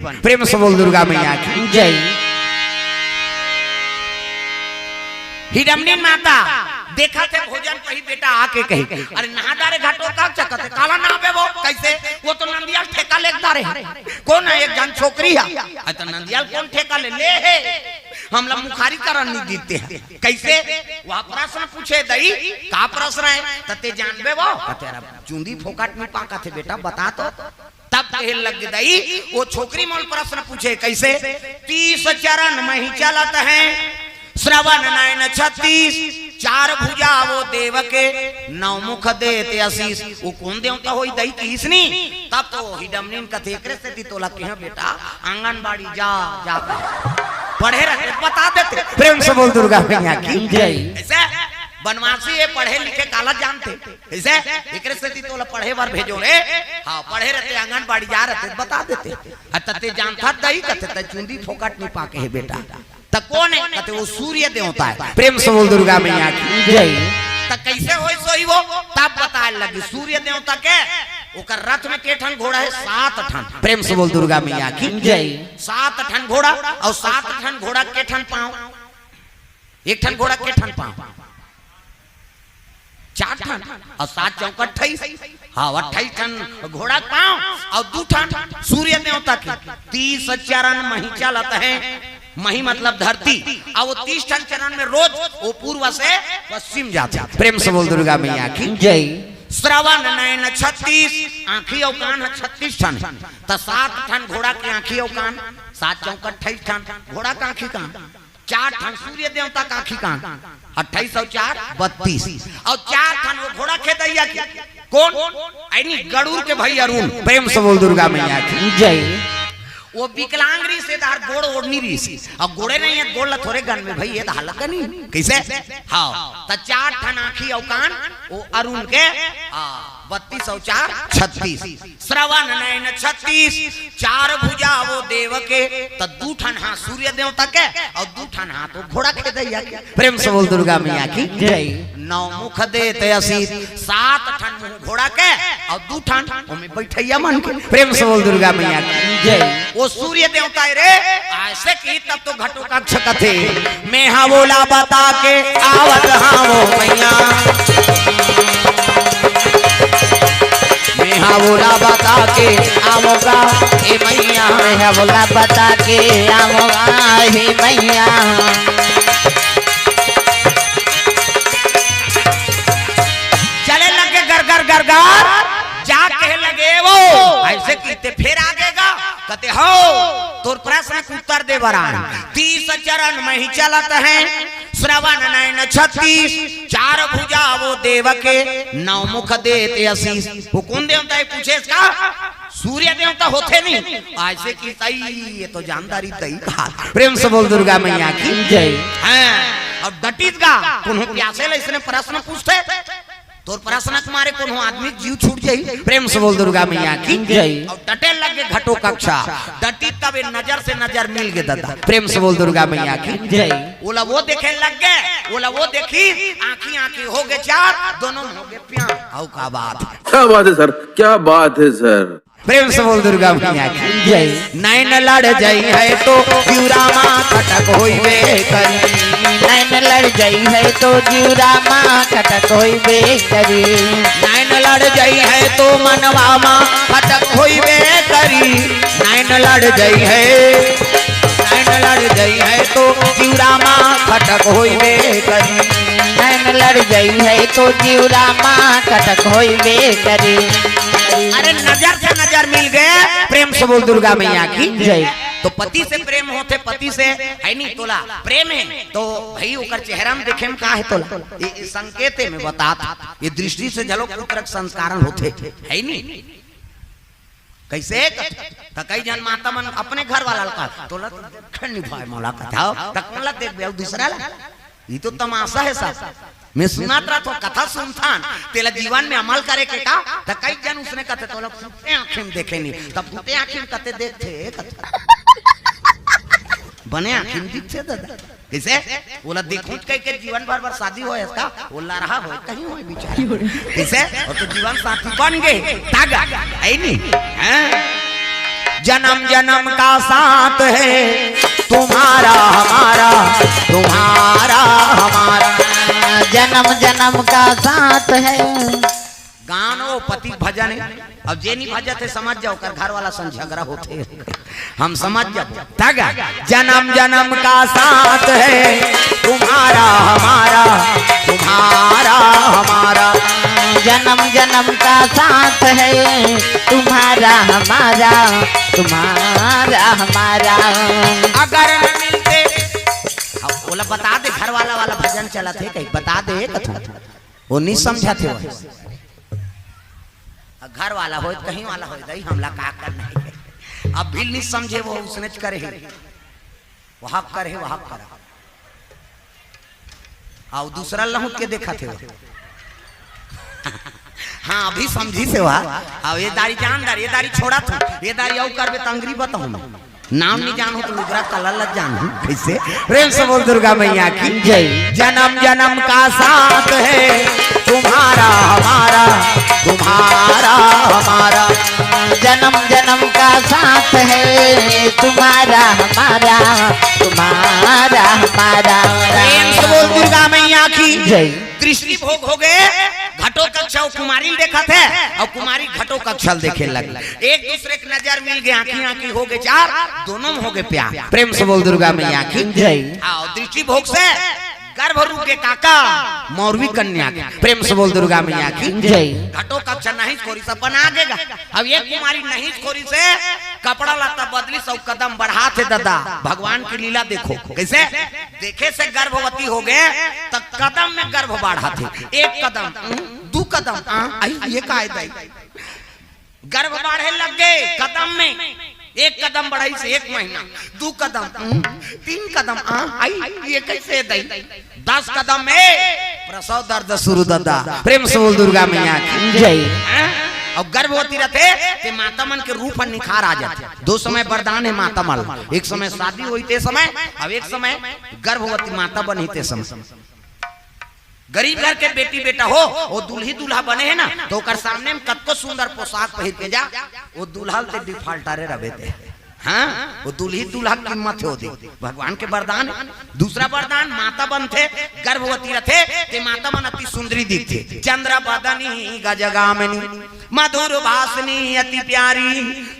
प्रेम से बोल दुर्गा मैया की जय। हिडमनी माता देखा थे भोजन कही बेटा आके कही अरे नहादारे घाटो का चकत है काला ना बे वो कैसे वो तो नंदियाल ठेका लेदारे कौन है एक जन छोकरी है तो नंदियाल कौन ठेका ले है हम लोग मुखारी करन नहीं जीते हैं कैसे वह प्रश्न पूछे दई का प्रश्न है तते जानबे वो तेरा चुंदी फोकाट में पाका थे बेटा बता तो तब कहे लग दई वो छोकरी मोल प्रश्न पूछे कैसे 30 चरण में ही चलत है श्रवण नयन 36 चार भुजा वो देव के 9 मुख देते आशीष वो कौन देवता होई दई किसनी तब तो हिडमनीन कथे एकरे से तोला के बेटा आंगनबाड़ी जा जा पढ़े रहे बता देते प्रेम से बोल दुर्गा मैया की जय। ऐसे बनवासी है पढ़े लिखे काला जानते ऐसे एकरे से तोला पढ़े बार भेजो रे हां पढ़े रहते आंगनबाड़ी जा रहते बता देते तते जानता दई कथे त चुंदी फोकट नहीं पाके है बेटा त कौन है कहते वो सूर्य देवता है प्रेम से बोल दुर्गा मैया की जय। त कैसे होई सोई वो तब बताए लगी सूर्य देवता के ओकर रथ में के ठन घोड़ा है 7 ठन प्रेम से बोल दुर्गा मैया की जय। 7 ठन घोड़ा और 7 ठन घोड़ा के ठन पांव एक ठन घोड़ा के ठन पांव 4 ठन और 7 चौक 28 हाँ 28 ठन घोड़ा पांव और 2 ठन सूर्य देवता की 30 चरण मही चलत है मही मतलब धरती और वो 30 ठन चरण में रोज वो पूर्व से पश्चिम जाते प्रेम से बोल दुर्गा मैया की जय। श्रवण नयन 36 आंखी और कान 36 ठन तो 7 ठन घोड़ा के आंखी और कान 7 चौक 28 ठन घोड़ा का आंखी कान 4 ठन सूर्य देवता का आंखी कान 28 और 4 32 और 4 ठन वो घोड़ा खेदैया की कौन ऐनी गरुड़ के भाई अरुण प्रेम से बोल दुर्गा मैया की जय। वो विकलांग री से दार गोड़ ओढ़नी री सी और गोड़े नहीं है गोड़ ला थोड़े गन में भाई ये हालत नहीं कैसे हाँ तो 4 ठन आंखी और कान वो अरुण के 32 और 4 36 श्रवण नयन 36 4 भुजा वो देव के तो 2 ठन हाथ सूर्य देवता के और 2 ठन हाथ वो घोड़ा के दैया के प्रेम से बोल दुर्गा मैया की जय। 9 मुख देते आशीष 7 ठन मुंह घोड़ा के और 2 ठन ओमे बैठैया मन के प्रेम से बोल दुर्गा मैया की जय। वो सूर्य देवता रे ऐसे की तब तो घटो कक्ष कथे मैं हाँ बोला बता के आवत हाँ वो मैया मैं हाँ बोला बता के आवोगा हे मैया मैं हाँ बोला बता के आवोगा हे मैया चले लगे गर गर गर गर जा कहे लगे वो ऐसे कीते फिर आगेगा कहते हो तोर प्रश्न के उत्तर दे बरान 30 चरण में ही चलत है श्रवण नयन 36 4 भुजा वो देव के 9 मुख देते आशीष वो कौन देवता है पूछे इसका सूर्य देवता होते नहीं ऐसे की सही ये तो जानदारी तई प्रेम से बोल दुर्गा मैया की जय। हां और डटीत गा कोनो प्यासे ले इसने प्रश्न पूछते तोर प्रश्न तुम्हारे कोनो आदमी जीव छूट जाई प्रेम से बोल दुर्गा मैया की जय। और डटे लगे घटो कक्षा डटी तब नजर से नजर मिल गए दादा प्रेम से बोल दुर्गा मैया की जय। ओला वो देखे लग गए ओला वो देखी आंखी आंखी हो गए 4 दोनों हो गए प्यार आओ क्या बात है सर क्या बात है सर प्रेम से बोल दुर्गा मैया की जय। नैन लड़ जाई है तो जीवरामा कटक होइबे करी नैन लड़ जाई है तो जीवरामा कटक होइबे करी नैन लड़ जाई है तो मनवा मां कटक होइबे करी नैन लड़ जाई है तो जीवरामा कटक होइबे करी नैन लड़ जाई है तो जीवरामा कटक होइबे करी। अरे नजर से नजर मिल गए प्रेम से बोल दुर्गा मैया की जय। तो पति से प्रेम होते पति से है नहीं तोला प्रेम है तो भाई ओकर चेहरा में देखे में का है तोला ये संकेत में बता ये दृष्टि से झलक पुत्रक संस्कारण होते है नहीं कैसे त कई जन माता मन अपने घर वाला का तोला खन्नी भाई मौला कथा तक मला देख बे दूसरा ला ये तो तमाशा है साहब मैं सुनात रहा तो कथा सुनथान तेला जीवन में अमल करे के का त कई जन उसने कहते तो लोग फुटे आंखें में देखे नहीं तब फुटे आंखें में कहते देखते बने आंखें में दिखते दादा कैसे बोला देखूं कह के जीवन भर भर शादी हो इसका बोला रहा हो कहीं हो बेचारा कैसे और तो जीवन साथी बन गए तागा है नहीं हैं जन्म जन्म का साथ है तुम्हारा हमारा, तुम्हारा हमारा, जन्म जन्म का साथ है। गानो पति भजन है। अब जे नहीं भजत है समझ जाओ कर घर वाला संग झगड़ा होते हम समझ जाओ तगा। जन्म जन्म का साथ है तुम्हारा हमारा, तुम्हारा हमारा, जन्म जन्म का साथ है तुम्हारा हमारा, तुम्हारा हमारा। अगर न मिलते अब बोला बता दे घर वाला भजन चला थे कहीं बता दे कथू वो नहीं समझा थे वो घर वाला हो कहीं वाला हो दही हमला का करना है। अब भी नहीं समझे वो उसने करे है वहां करे वहां करा और दूसरा लहू के देखा थे वो हाँ अभी समझी से वहा अब ये दारी जानदार ये दारी छोड़ा था ये दारी और करबे तंगरी बताऊं नाम नहीं जानू तो लुगरा कलर लग जानू कैसे। प्रेम से बोल दुर्गा मैया की जय। जन्म जन्म का साथ है तुम्हारा हमारा, तुम्हारा हमारा, जन्म जन्म का साथ है तुम्हारा हमारा, तुम्हारा हमारा। प्रेम से बोल दुर्गा मैया की जय। दृष्टि भोग हो गए घटो कक्षा कुमारी देखा थे और कुमारी घटो कक्षल देखे लगे एक दूसरे की नजर मिल गए आंखी आंखी हो गए चार दोनों में हो गए प्यार। प्रेम से बोल दुर्गा मैया की जय। और दृष्टि भोग से गर्भ रूप के काका मौरवी कन्या के प्रेम से बोल दुर्गा मैया की जय। घटो कक्षा नहीं खोरी सब बना देगा। अब ये कुमारी नहीं खोरी से कपड़ा लता बदली सब कदम बढ़ा थे दादा भगवान की लीला देखो कैसे देखे से गर्भवती हो गए तब कदम में गर्भ बढ़ा थे एक कदम दो कदम आई ये का गर्भ बढ़े लग गए कदम में एक कदम बढ़ाई से एक महीना दो कदम तीन कदम आई ये कैसे दई 10 कदम में प्रसव दर्द शुरू दादा। प्रेम से बोल दुर्गा मैया की जय। और गर्भवती रहते ते माता मन के रूप पर निखार आ जाते। दो समय वरदान है माता मल एक समय शादी हुई ते समय अब एक समय गर्भवती माता बनी ते समय। गरीब घर के बेटी बेटा हो वो दूल्ही दूल्हा बने है ना तो कर सामने में कतको सुंदर पोशाक पहन के जा वो दूल्हा ते डिफॉल्टरे रहे थे। हाँ वो दूल्ही दूल्हा कीमत हो दी भगवान के वरदान। दूसरा वरदान माता बनते गर्भवती रहते ते माता मन अति सुंदरी दिखते चंद्र बदनी गजगामिनी मधुर भाषनी अति प्यारी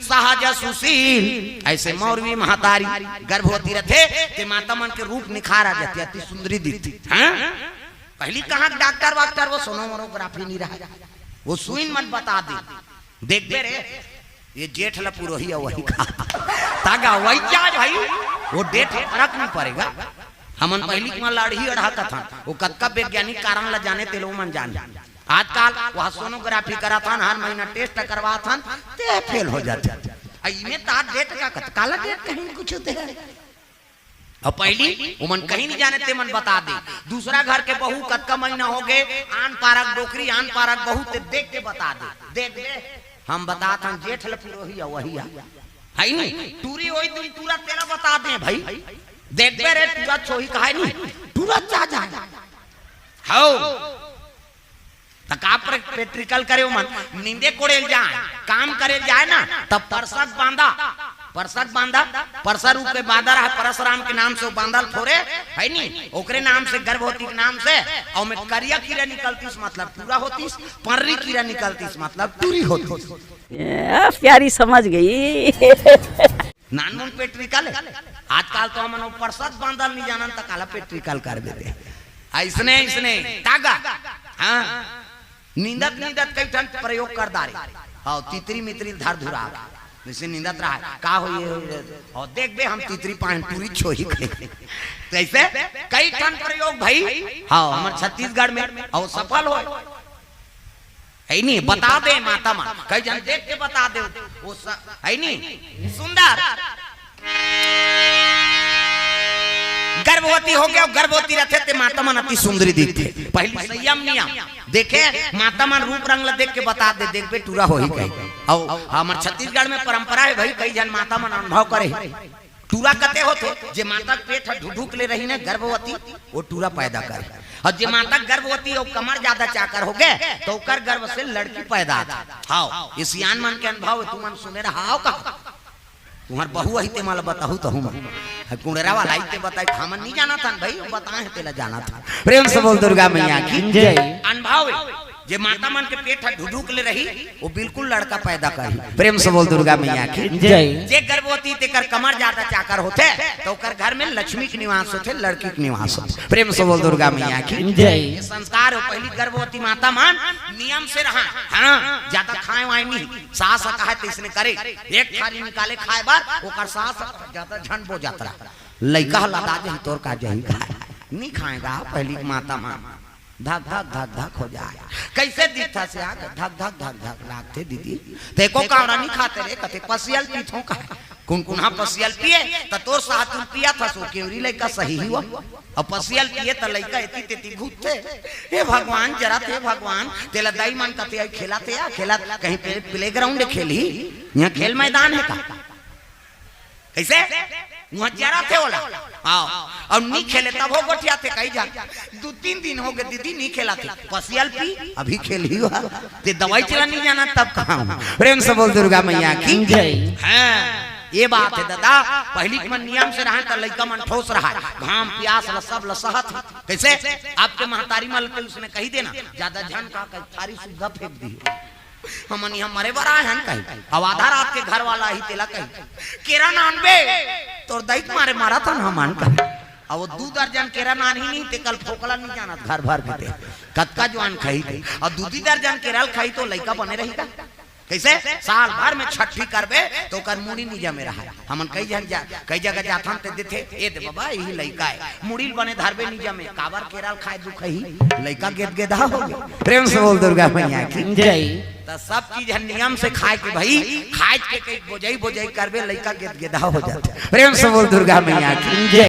सहज सुशील ऐसे मौरवी महतारी गर्भवती रहते ते माता मन के रूप निखार आ जाते अति सुंदरी दिखती। हाँ पहली कहाँ डॉक्टर वाक्टर वो सोनोग्राफी नहीं रहा वो सुइन मन बता दे देख दे रे ये जेठ ला पुरोही है वही का तागा वही क्या भाई वो डेट फर्क नहीं पड़ेगा। हमन पहली में लाड़ी अढ़ा का था वो कतका वैज्ञानिक कारण ला जाने ते लोग मन जान आजकल वह सोनोग्राफी करा था हर महीना टेस्ट करवा था ते फेल हो जाते इमे तार डेट का काला डेट कहीं कुछ होते है और पहली उमन कहीं नहीं जाने ते मन बता दे। दूसरा घर के बहू कतका महीना हो गए आन पारक डोकरी आन पारक बहू ते देख के बता दे देख ले हम बता था जेठ लपुरोही है वही है नहीं टूरी वही दिन पूरा तेरा बता दे भाई देख बे रे पूरा छोही कहा नहीं पूरा जा जाए हो तका प्रैक्टिकल करे मन नींदे कोड़े जाए काम करे जाए ना तब परसक बांधा परसा रूप के बांधा रहा परशुराम के नाम से बांधल थोड़े है नहीं ओकरे नाम से गर्भवती के नाम से और में करिया कीड़ा निकलतीस मतलब पूरा होतीस पर्री कीड़ा निकलतीस मतलब पूरी होतीस। प्यारी समझ गई नानमन पेट्रिकल आजकल तो हम परसक बांधल नहीं जानन त काला पेट्रिकल कर देते ऐसने ऐसने तागा। हाँ नींदत कई ठन प्रयोग कर दारे और तितरी मित्री धार धुरा जैसे नींदत रहा का हो ये और देख बे हम तितरी पान पूरी छोही तो ऐसे कई ठन प्रयोग भाई हाँ हमारे छत्तीसगढ़ में और सफल हो है नहीं बता दे माता माँ कई जन देख के बता दे वो है नहीं सुंदर गर्भवती हो गया गर्भवती रहते थे माता मन अति सुंदरी दिखते पहली संयम नियम देखे माता मन रूप रंग देख के बता दे देख बे टूरा हो ही गई और हमारे छत्तीसगढ़ में परंपरा है भाई कई जन माता मन अनुभव करे टूरा कते होते जे माता पेट ढुढुक ले रही ने गर्भवती वो टूरा पैदा करे और जे माता गर्भवती और कमर ज्यादा चाकर हो गए तो ओकर गर्भ से लड़की पैदा हां ये सियान मन के अनुभव तू मन सुने रहा का तुम्हार बहू ही ते माल बताहू तो हम कुंडरा वाला ही ते बताई हमन नहीं जाना था भाई बताए तेला जाना था। प्रेम से बोल दुर्गा मैया की जय। अनभाव जे माता मन के पेट ढुढुक ले रही वो बिल्कुल लड़का पैदा करी। प्रेम से बोल दुर्गा मैया की जय। जे गर्भवती तेकर कमर ज्यादा चाकर होते तो कर घर में लक्ष्मी के निवास होते, लड़की के निवास होते। प्रेम से बोल दुर्गा मैया की जय। संस्कार हो पहली गर्भवती माता मान नियम से रहा हाँ ज्यादा खाए वाए नहीं, सास कहा तो इसने करे एक थाली निकाले खाए बार ओकर सास ज्यादा झन बो जाता लइका लदा जही तोर का जही खाए नहीं खाएगा। पहली माता मान धक धक धक धक हो जाए कैसे दीथा से आके धक धक धक धक लागते दीदी देखो कावड़ा नहीं खाते रे कते पसियल पीठों का कुन कुना पसियल पिए त तोर साथ पिया था सो केवरी लइका सही हुआ और पसियल पिए त लइका एती तेती घूमते। हे भगवान जरा थे भगवान तेला दाई मन कते आई खेलाते या खेला कहीं प्लेग्राउंड खेली यहां खेल मैदान है का कैसे वहां जरा थे बोला आओ और नहीं खेले तब हो गोठिया थे कहीं जा 2-3 दिन हो गए दीदी नहीं खेला थे पसियल पी अभी खेल ही हुआ ते दवाई चला नहीं जाना तब कहां। प्रेम से बोल दुर्गा मैया की जय। हां ये बात है दादा पहली मन नियम से रहा त लइका मन ठोस रहा घाम प्यास ल सब ल सहत कैसे आपके महतारी मल के उसने कही देना ज्यादा झन का थारी सुद्धा फेंक दी हमन यहाँ मरे बरा है कहीं अब आधा रात के घर वाला ही तेला कहीं केरा नानबे तोर दैत मारे मारा था ना मान का अब वो 2 दर्जन केरा नान ही नहीं ते कल फोकला नहीं जाना घर भर के ते कतका जवान खाई थे और 2 दर्जन केरल खाई तो लइका बने रही का कैसे साल भर में छठी करबे तो कर मुड़ी नहीं जमे रहा हमन कई जगह जाथन ते देथे ए दे बाबा यही लइका है मुड़ी बने धरबे नहीं जमे काबर केरल खाए दुख ही लइका गेद गेदा हो गए। प्रेम से बोल दुर्गा मैया की जय। तो सब चीज है नियम से खाए के भाई खाए के कई बोझई बोझई करबे लइका गेद गेदा हो जाते। प्रेम से बोल दुर्गा मैया की जय।